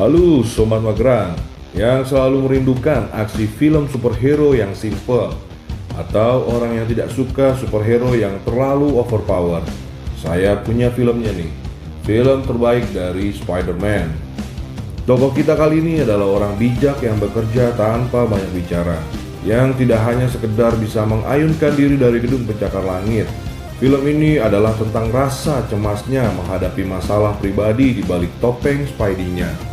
Halo Sobat Mageran yang selalu merindukan aksi film superhero yang simple atau orang yang tidak suka superhero yang terlalu overpower. Saya punya filmnya nih, film terbaik dari Spider-Man. Tokoh kita kali ini adalah orang bijak yang bekerja tanpa banyak bicara, yang tidak hanya sekedar bisa mengayunkan diri dari gedung pencakar langit. Film ini adalah tentang rasa cemasnya menghadapi masalah pribadi di balik topeng Spidey-nya.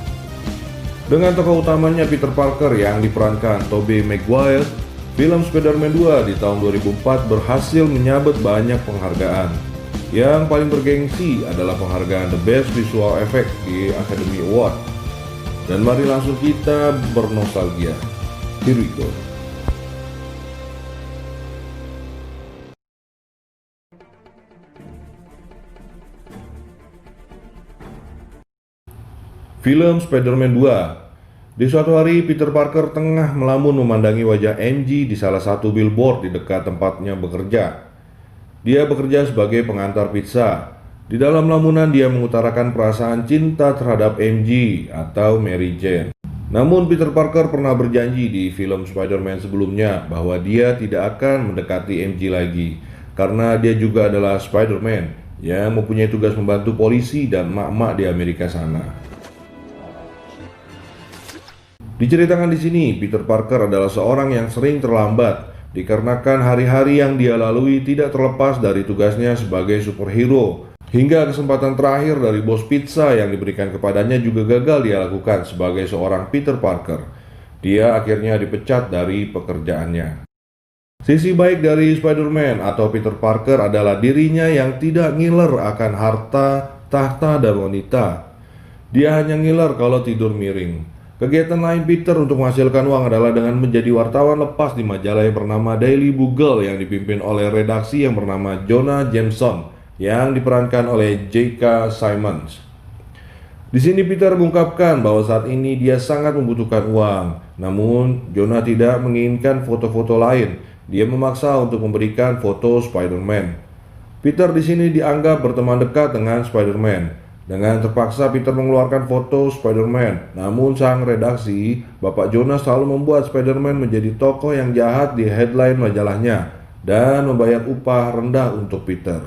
Dengan tokoh utamanya Peter Parker yang diperankan Tobey Maguire, film Spider-Man 2 di tahun 2004 berhasil menyabet banyak penghargaan. Yang paling bergengsi adalah penghargaan The Best Visual Effect di Academy Award. Dan mari langsung kita bernostalgia. Here we go. Film Spider-Man 2. Di suatu hari, Peter Parker tengah melamun memandangi wajah MJ di salah satu billboard di dekat tempatnya bekerja. Dia bekerja sebagai pengantar pizza. Di dalam lamunan dia mengutarakan perasaan cinta terhadap MJ atau Mary Jane. Namun Peter Parker pernah berjanji di film Spider-Man sebelumnya bahwa dia tidak akan mendekati MJ lagi karena dia juga adalah Spider-Man yang mempunyai tugas membantu polisi dan mak-mak di Amerika sana. Diceritakan di sini, Peter Parker adalah seorang yang sering terlambat dikarenakan hari-hari yang dia lalui tidak terlepas dari tugasnya sebagai superhero. Hingga kesempatan terakhir dari bos pizza yang diberikan kepadanya juga gagal dia lakukan sebagai seorang Peter Parker. Dia akhirnya dipecat dari pekerjaannya. Sisi baik dari Spider-Man atau Peter Parker adalah dirinya yang tidak ngiler akan harta, tahta, dan wanita. Dia hanya ngiler kalau tidur miring. Kegiatan lain Peter untuk menghasilkan uang adalah dengan menjadi wartawan lepas di majalah yang bernama Daily Bugle yang dipimpin oleh redaksi yang bernama Jonah Jameson yang diperankan oleh J.K. Simmons. Di sini Peter mengungkapkan bahwa saat ini dia sangat membutuhkan uang. Namun Jonah tidak menginginkan foto-foto lain. Dia memaksa untuk memberikan foto Spider-Man. Peter di sini dianggap berteman dekat dengan Spider-Man. Dengan terpaksa Peter mengeluarkan foto Spider-Man. Namun sang redaksi, Bapak Jonah selalu membuat Spider-Man menjadi tokoh yang jahat di headline majalahnya dan membayar upah rendah untuk Peter.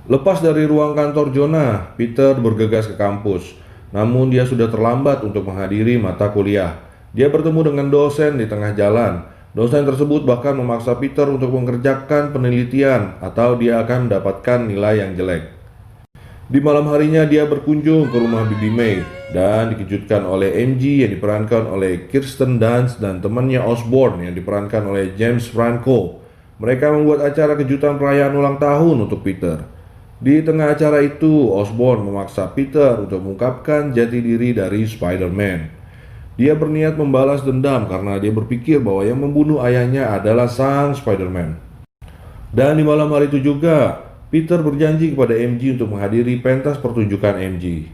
Lepas dari ruang kantor Jonah, Peter bergegas ke kampus. Namun dia sudah terlambat untuk menghadiri mata kuliah. Dia bertemu dengan dosen di tengah jalan. Dosen tersebut bahkan memaksa Peter untuk mengerjakan penelitian atau dia akan mendapatkan nilai yang jelek. Di malam harinya dia berkunjung ke rumah Bibi May dan dikejutkan oleh MJ yang diperankan oleh Kirsten Dunst dan temannya Osborn yang diperankan oleh James Franco. Mereka membuat acara kejutan perayaan ulang tahun untuk Peter. Di tengah acara itu, Osborn memaksa Peter untuk mengungkapkan jati diri dari Spider-Man. Dia berniat membalas dendam karena dia berpikir bahwa yang membunuh ayahnya adalah sang Spider-Man. Dan di malam hari itu juga, Peter berjanji kepada MJ untuk menghadiri pentas pertunjukan MJ.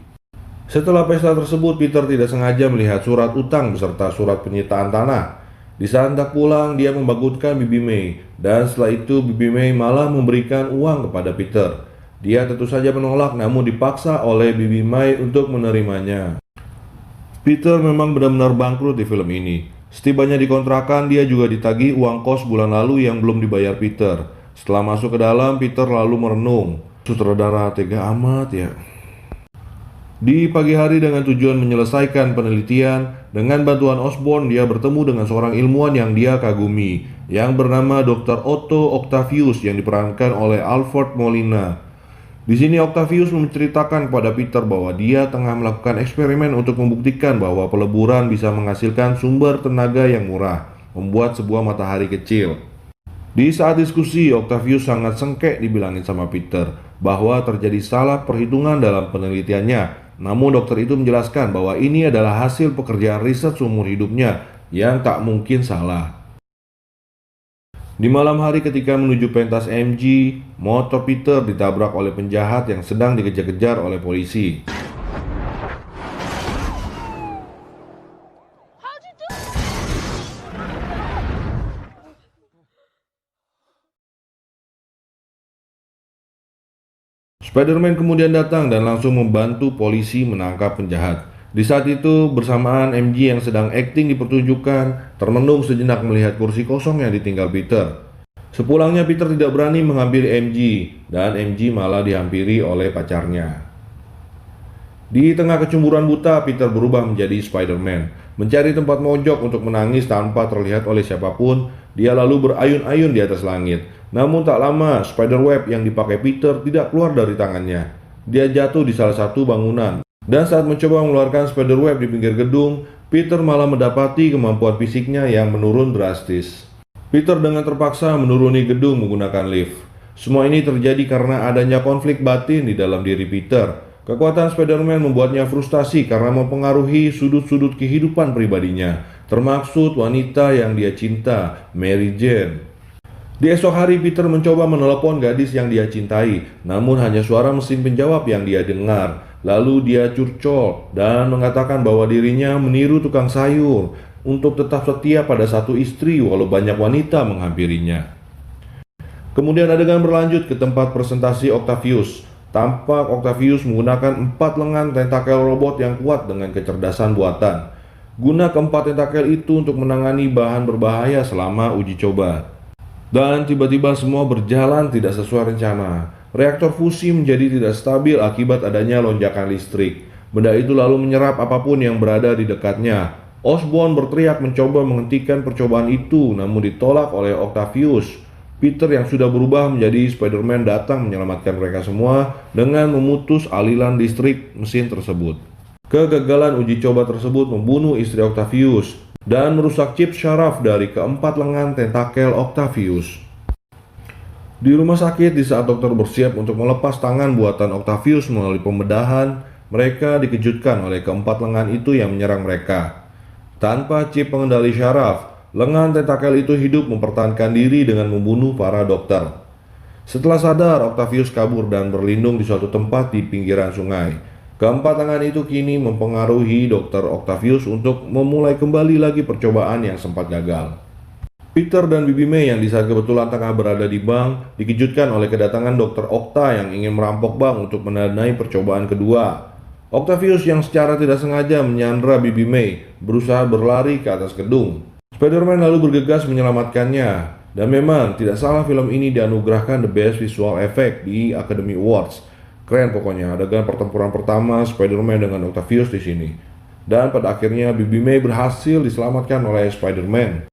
Setelah pesta tersebut, Peter tidak sengaja melihat surat utang beserta surat penyitaan tanah. Di saat hendak pulang, dia membangunkan Bibi May, dan setelah itu Bibi May malah memberikan uang kepada Peter. Dia tentu saja menolak, namun dipaksa oleh Bibi May untuk menerimanya. Peter memang benar-benar bangkrut di film ini. Setibanya di kontrakan, dia juga ditagih uang kos bulan lalu yang belum dibayar Peter. Setelah masuk ke dalam, Peter lalu merenung. Sutradara tega amat ya. Di pagi hari dengan tujuan menyelesaikan penelitian, dengan bantuan Osborn dia bertemu dengan seorang ilmuwan yang dia kagumi, yang bernama Dr. Otto Octavius yang diperankan oleh Alfred Molina. Di sini Octavius menceritakan kepada Peter bahwa dia tengah melakukan eksperimen untuk membuktikan bahwa peleburan bisa menghasilkan sumber tenaga yang murah, membuat sebuah matahari kecil. Di saat diskusi, Octavius sangat sengkek dibilangin sama Peter bahwa terjadi salah perhitungan dalam penelitiannya. Namun dokter itu menjelaskan bahwa ini adalah hasil pekerjaan riset seumur hidupnya yang tak mungkin salah. Di malam hari ketika menuju pentas MJ, motor Peter ditabrak oleh penjahat yang sedang dikejar-kejar oleh polisi. Spider-Man kemudian datang dan langsung membantu polisi menangkap penjahat. Di saat itu, bersamaan MJ yang sedang akting di pertunjukan, termenung sejenak melihat kursi kosong yang ditinggal Peter. Sepulangnya Peter tidak berani menghampiri MJ, dan MJ malah dihampiri oleh pacarnya. Di tengah kecemburuan buta, Peter berubah menjadi Spider-Man. Mencari tempat mojok untuk menangis tanpa terlihat oleh siapapun, dia lalu berayun-ayun di atas langit. Namun tak lama, spiderweb yang dipakai Peter tidak keluar dari tangannya. Dia jatuh di salah satu bangunan. Dan saat mencoba mengeluarkan spiderweb di pinggir gedung, Peter malah mendapati kemampuan fisiknya yang menurun drastis. Peter dengan terpaksa menuruni gedung menggunakan lift. Semua ini terjadi karena adanya konflik batin di dalam diri Peter. Kekuatan Spider-Man membuatnya frustasi karena mempengaruhi sudut-sudut kehidupan pribadinya, termaksud wanita yang dia cinta, Mary Jane. Di esok hari, Peter mencoba menelepon gadis yang dia cintai, namun hanya suara mesin penjawab yang dia dengar. Lalu dia curcol dan mengatakan bahwa dirinya meniru tukang sayur untuk tetap setia pada satu istri walau banyak wanita menghampirinya. Kemudian adegan berlanjut ke tempat presentasi Octavius. Tampak Octavius menggunakan 4 lengan tentakel robot yang kuat dengan kecerdasan buatan. Guna keempat tentakel itu untuk menangani bahan berbahaya selama uji coba. Dan tiba-tiba semua berjalan tidak sesuai rencana. Reaktor fusi menjadi tidak stabil akibat adanya lonjakan listrik. Benda itu lalu menyerap apapun yang berada di dekatnya. Osborn berteriak mencoba menghentikan percobaan itu, namun ditolak oleh Octavius. Peter yang sudah berubah menjadi Spider-Man datang menyelamatkan mereka semua dengan memutus aliran listrik mesin tersebut. Kegagalan uji coba tersebut membunuh istri Octavius dan merusak chip syaraf dari keempat lengan tentakel Octavius. Di rumah sakit, di saat dokter bersiap untuk melepas tangan buatan Octavius melalui pembedahan, mereka dikejutkan oleh keempat lengan itu yang menyerang mereka. Tanpa chip pengendali syaraf, lengan tentakel itu hidup mempertahankan diri dengan membunuh para dokter. Setelah sadar, Octavius kabur dan berlindung di suatu tempat di pinggiran sungai. Keempat tangan itu kini mempengaruhi Dr. Octavius untuk memulai kembali lagi percobaan yang sempat gagal. Peter dan Bibi May yang di saat kebetulan tengah berada di bank dikejutkan oleh kedatangan Dr. Octa yang ingin merampok bank untuk mendanai percobaan kedua. Octavius yang secara tidak sengaja menyandra Bibi May berusaha berlari ke atas gedung. Spider-Man lalu bergegas menyelamatkannya, dan memang tidak salah film ini dianugerahkan The Best Visual Effect di Academy Awards. Keren pokoknya adegan pertempuran pertama Spider-Man dengan Octavius di sini. Dan pada akhirnya Bibi May berhasil diselamatkan oleh Spider-Man.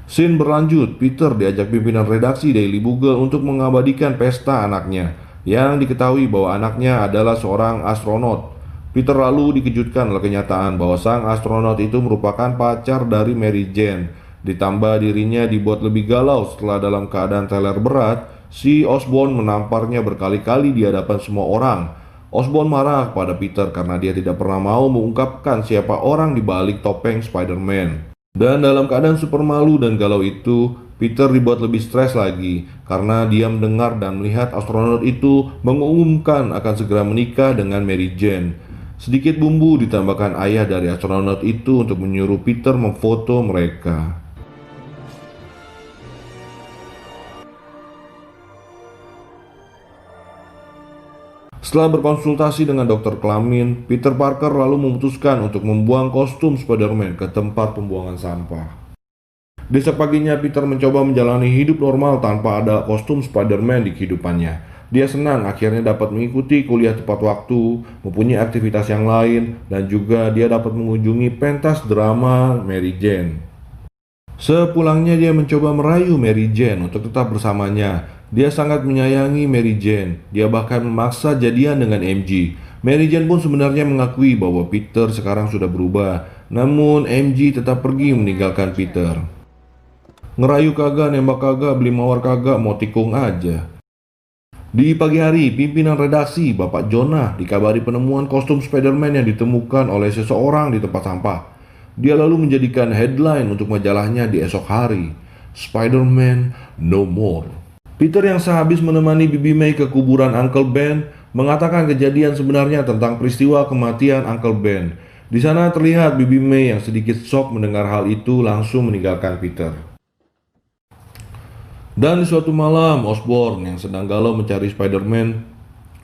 Scene berlanjut, Peter diajak pimpinan redaksi Daily Bugle untuk mengabadikan pesta anaknya, yang diketahui bahwa anaknya adalah seorang astronot. Peter lalu dikejutkan oleh kenyataan bahwa sang astronot itu merupakan pacar dari Mary Jane. Ditambah dirinya dibuat lebih galau setelah dalam keadaan teler berat, si Osborn menamparnya berkali-kali di hadapan semua orang. Osborn marah kepada Peter karena dia tidak pernah mau mengungkapkan siapa orang di balik topeng Spider-Man. Dan dalam keadaan super malu dan galau itu, Peter dibuat lebih stres lagi karena dia mendengar dan melihat astronot itu mengumumkan akan segera menikah dengan Mary Jane. Sedikit bumbu ditambahkan ayah dari astronot itu untuk menyuruh Peter memfoto mereka. Setelah berkonsultasi dengan dokter kelamin, Peter Parker lalu memutuskan untuk membuang kostum Spider-Man ke tempat pembuangan sampah. Di paginya, Peter mencoba menjalani hidup normal tanpa ada kostum Spider-Man di kehidupannya. Dia senang akhirnya dapat mengikuti kuliah tepat waktu, mempunyai aktivitas yang lain, dan juga dia dapat mengunjungi pentas drama Mary Jane. Sepulangnya dia mencoba merayu Mary Jane untuk tetap bersamanya. Dia sangat menyayangi Mary Jane. Dia bahkan memaksa jadian dengan MJ. Mary Jane pun sebenarnya mengakui bahwa Peter sekarang sudah berubah. Namun MJ tetap pergi meninggalkan Peter. Ngerayu kagak, nembak kagak, beli mawar kagak, mau tikung aja. Di pagi hari, pimpinan redaksi Bapak Jonah dikabari penemuan kostum Spider-Man yang ditemukan oleh seseorang di tempat sampah. Dia lalu menjadikan headline untuk majalahnya di esok hari, Spider-Man No More. Peter yang sehabis menemani Bibi May ke kuburan Uncle Ben mengatakan kejadian sebenarnya tentang peristiwa kematian Uncle Ben. Di sana terlihat Bibi May yang sedikit shock mendengar hal itu langsung meninggalkan Peter. Dan di suatu malam, Osborn yang sedang galau mencari Spider-Man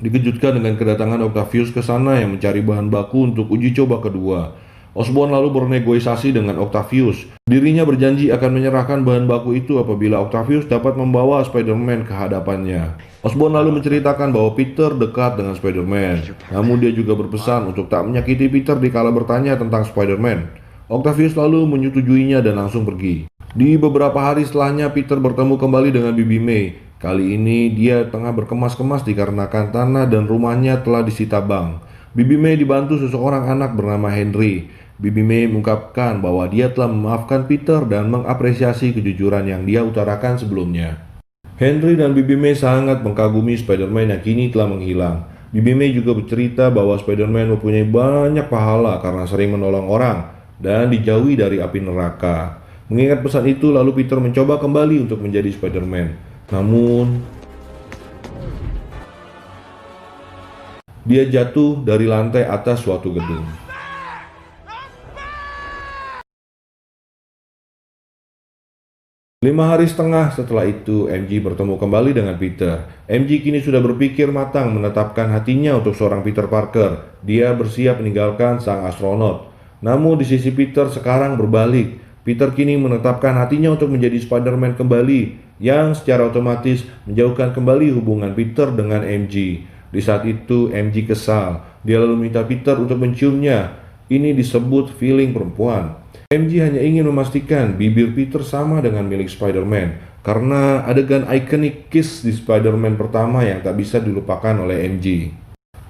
dikejutkan dengan kedatangan Octavius ke sana yang mencari bahan baku untuk uji coba kedua. Osborn lalu bernegosiasi dengan Octavius. Dirinya berjanji akan menyerahkan bahan baku itu apabila Octavius dapat membawa Spider-Man ke hadapannya. Osborn lalu menceritakan bahwa Peter dekat dengan Spider-Man, namun dia juga berpesan untuk tak menyakiti Peter dikala bertanya tentang Spider-Man. Octavius lalu menyetujuinya dan langsung pergi. Di beberapa hari setelahnya, Peter bertemu kembali dengan Bibi May. Kali ini dia tengah berkemas-kemas dikarenakan tanah dan rumahnya telah disita bank. Bibi May dibantu seseorang anak bernama Henry. Bibi May mengungkapkan bahwa dia telah memaafkan Peter dan mengapresiasi kejujuran yang dia utarakan sebelumnya. Henry dan Bibi May sangat mengagumi Spider-Man yang kini telah menghilang. Bibi May juga bercerita bahwa Spider-Man mempunyai banyak pahala karena sering menolong orang dan dijauhi dari api neraka. Mengingat pesan itu, lalu Peter mencoba kembali untuk menjadi Spider-Man. Namun, dia jatuh dari lantai atas suatu gedung. 5 hari setengah setelah itu, MJ bertemu kembali dengan Peter. MJ kini sudah berpikir matang menetapkan hatinya untuk seorang Peter Parker. Dia bersiap meninggalkan sang astronot. Namun di sisi Peter sekarang berbalik. Peter kini menetapkan hatinya untuk menjadi Spider-Man kembali, yang secara otomatis menjauhkan kembali hubungan Peter dengan MJ. Di saat itu, MJ kesal. Dia lalu minta Peter untuk menciumnya. Ini disebut feeling perempuan. MJ hanya ingin memastikan bibir Peter sama dengan milik Spider-Man karena adegan ikonik kiss di Spider-Man pertama yang tak bisa dilupakan oleh MJ.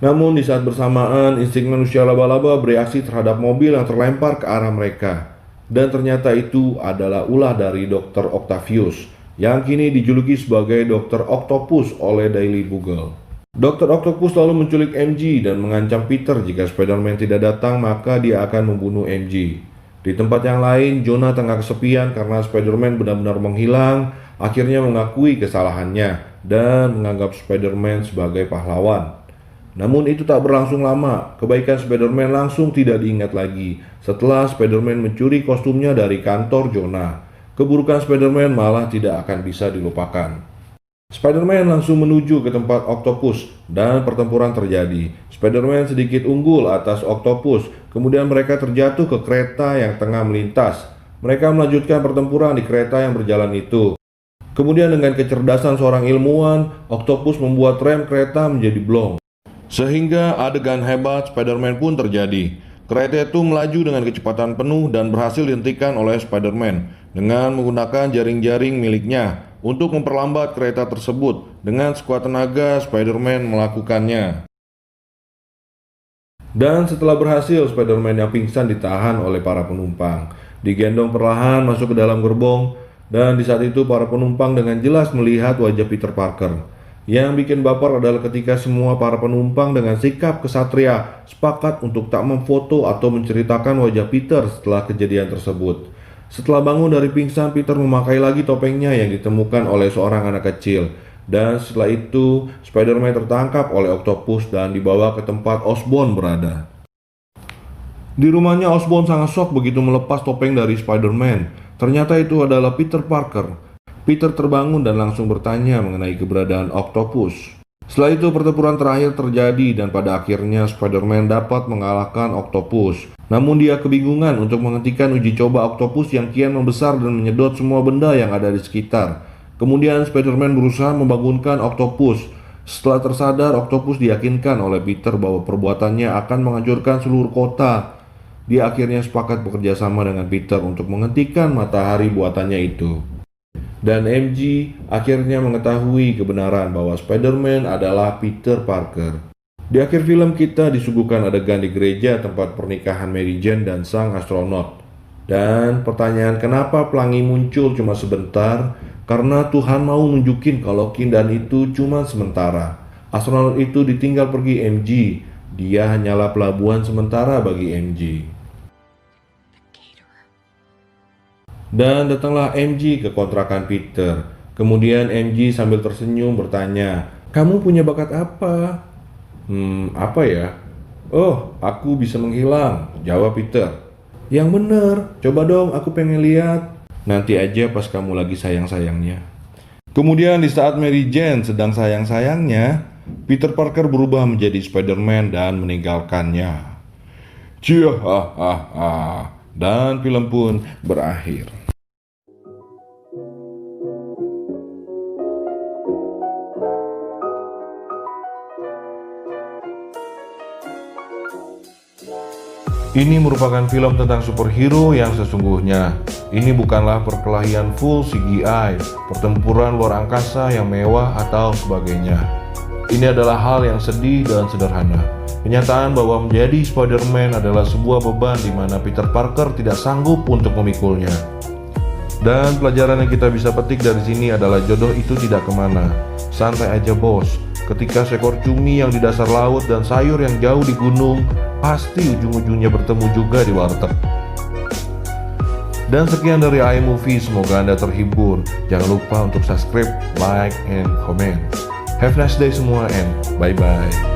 Namun di saat bersamaan, insting manusia laba-laba bereaksi terhadap mobil yang terlempar ke arah mereka. Dan ternyata itu adalah ulah dari Dr. Octavius yang kini dijuluki sebagai Dr. Octopus oleh Daily Bugle. Dr. Octopus lalu menculik MJ dan mengancam Peter jika Spider-Man tidak datang maka dia akan membunuh MJ. Di tempat yang lain, Jonah tengah kesepian karena Spider-Man benar-benar menghilang, akhirnya mengakui kesalahannya dan menganggap Spider-Man sebagai pahlawan. Namun itu tak berlangsung lama, kebaikan Spider-Man langsung tidak diingat lagi setelah Spider-Man mencuri kostumnya dari kantor Jonah. Keburukan Spider-Man malah tidak akan bisa dilupakan. Spider-Man langsung menuju ke tempat Octopus dan pertempuran terjadi. Spider-Man sedikit unggul atas Octopus, kemudian mereka terjatuh ke kereta yang tengah melintas. Mereka melanjutkan pertempuran di kereta yang berjalan itu. Kemudian dengan kecerdasan seorang ilmuwan, Octopus membuat rem kereta menjadi blong. Sehingga adegan hebat Spider-Man pun terjadi. Kereta itu melaju dengan kecepatan penuh dan berhasil dihentikan oleh Spider-Man dengan menggunakan jaring-jaring miliknya. Untuk memperlambat kereta tersebut, dengan sekuat tenaga Spider-Man melakukannya. Dan setelah berhasil, Spider-Man yang pingsan ditahan oleh para penumpang, digendong perlahan masuk ke dalam gerbong, dan di saat itu para penumpang dengan jelas melihat wajah Peter Parker. Yang bikin baper adalah ketika semua para penumpang dengan sikap kesatria sepakat untuk tak memfoto atau menceritakan wajah Peter setelah kejadian tersebut. Setelah bangun dari pingsan, Peter memakai lagi topengnya yang ditemukan oleh seorang anak kecil. Dan setelah itu, Spider-Man tertangkap oleh Octopus dan dibawa ke tempat Osborn berada. Di rumahnya, Osborn sangat shock begitu melepas topeng dari Spider-Man. Ternyata itu adalah Peter Parker. Peter terbangun dan langsung bertanya mengenai keberadaan Octopus. Setelah itu pertempuran terakhir terjadi dan pada akhirnya Spider-Man dapat mengalahkan Octopus. Namun dia kebingungan untuk menghentikan uji coba Octopus yang kian membesar dan menyedot semua benda yang ada di sekitar. Kemudian Spider-Man berusaha membangunkan Octopus. Setelah tersadar, Octopus diyakinkan oleh Peter bahwa perbuatannya akan menghancurkan seluruh kota. Dia akhirnya sepakat bekerja sama dengan Peter untuk menghentikan matahari buatannya itu. Dan MJ akhirnya mengetahui kebenaran bahwa Spider-Man adalah Peter Parker. Di akhir film kita disuguhkan adegan di gereja tempat pernikahan Mary Jane dan sang astronot. Dan pertanyaan kenapa pelangi muncul cuma sebentar? Karena Tuhan mau nunjukin kalau keindahan itu cuma sementara. Astronot itu ditinggal pergi MJ. Dia hanyalah pelabuhan sementara bagi MJ. Dan datanglah MJ ke kontrakan Peter. Kemudian MJ sambil tersenyum bertanya, "Kamu punya bakat apa?" Apa ya? "Oh, aku bisa menghilang," jawab Peter. "Yang bener, coba dong, aku pengen lihat." "Nanti aja pas kamu lagi sayang-sayangnya." Kemudian di saat Mary Jane sedang sayang-sayangnya, Peter Parker berubah menjadi Spider-Man dan meninggalkannya. Ciahahaha. Dan film pun berakhir. Ini merupakan film tentang superhero yang sesungguhnya. Ini bukanlah perkelahian full CGI, pertempuran luar angkasa yang mewah atau sebagainya. Ini adalah hal yang sedih dan sederhana. Kenyataan bahwa menjadi Spider-Man adalah sebuah beban di mana Peter Parker tidak sanggup untuk memikulnya. Dan pelajaran yang kita bisa petik dari sini adalah jodoh itu tidak kemana. Santai aja bos, ketika seekor cumi yang di dasar laut dan sayur yang jauh di gunung, pasti ujung-ujungnya bertemu juga di warteg. Dan sekian dari iMovie, semoga Anda terhibur. Jangan lupa untuk subscribe, like, and comment. Have a nice day semua and bye-bye.